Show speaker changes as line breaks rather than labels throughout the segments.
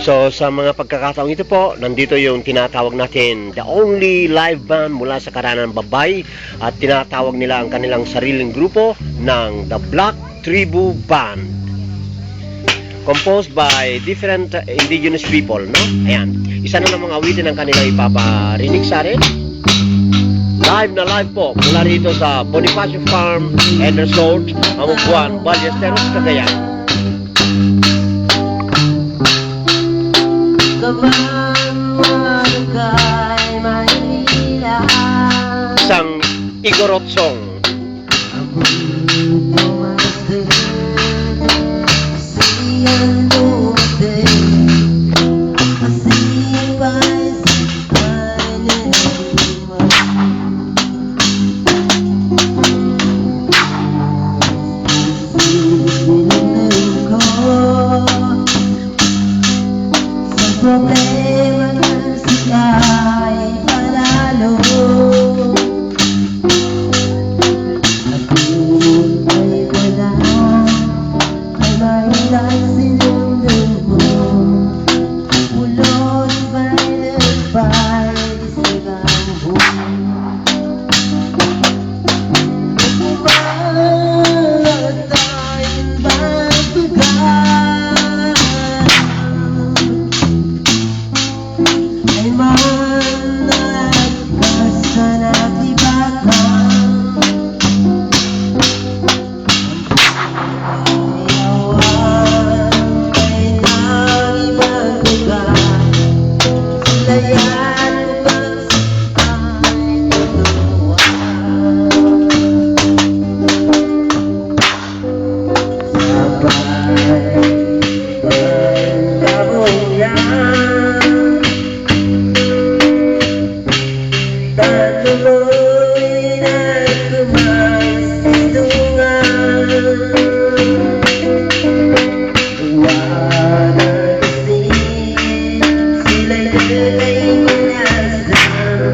So, sa mga pagkakataong ito po, nandito yung tinatawag natin, the only live band mula sa Karanang Babay, at tinatawag nila ang kanilang sariling grupo ng The Black Tribu Band. Composed by different indigenous people, no? Ayan. Isa na ng mga awitin ang kanilang ipaparinig sa atin. Live na live po, mula rito sa Bonifacio Farm and Resort, Amubuan, Ballesteros, Cagayan. Isang Igorot song.
Problema ng siya'y panalo. Ako ay wala, ay mahilang sinundo mo. Ulod ba'y nagpay sa gambo? Ako ba tayong magtugan? Ay managkas ka na tibakan. Ayawan ay nang ibang lugar. Silayan mo bang ay tuturuan? Sabay pagkabunyan, patuloy na kumasidungan. Buwan kasi sila'y nagay minasam,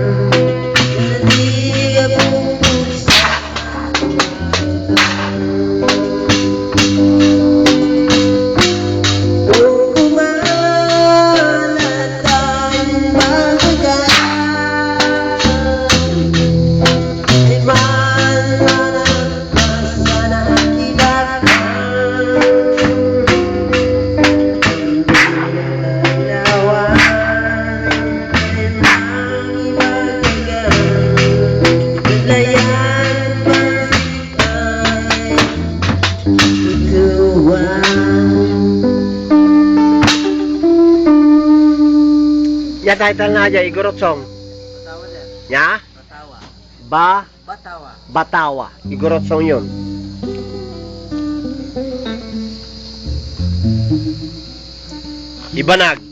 na di ka bubuksan. Kung kumalat ang bagat, ay managkas ka na tibakan. Alawan ay nang ibang lugar. Silayan mo bang ay tuturuan?
Ya title na dyan, Igorot song.
Batawa dyan.
Ya?
Batawa. Batawa.
Batawa. Igorot song yun. Ibanag.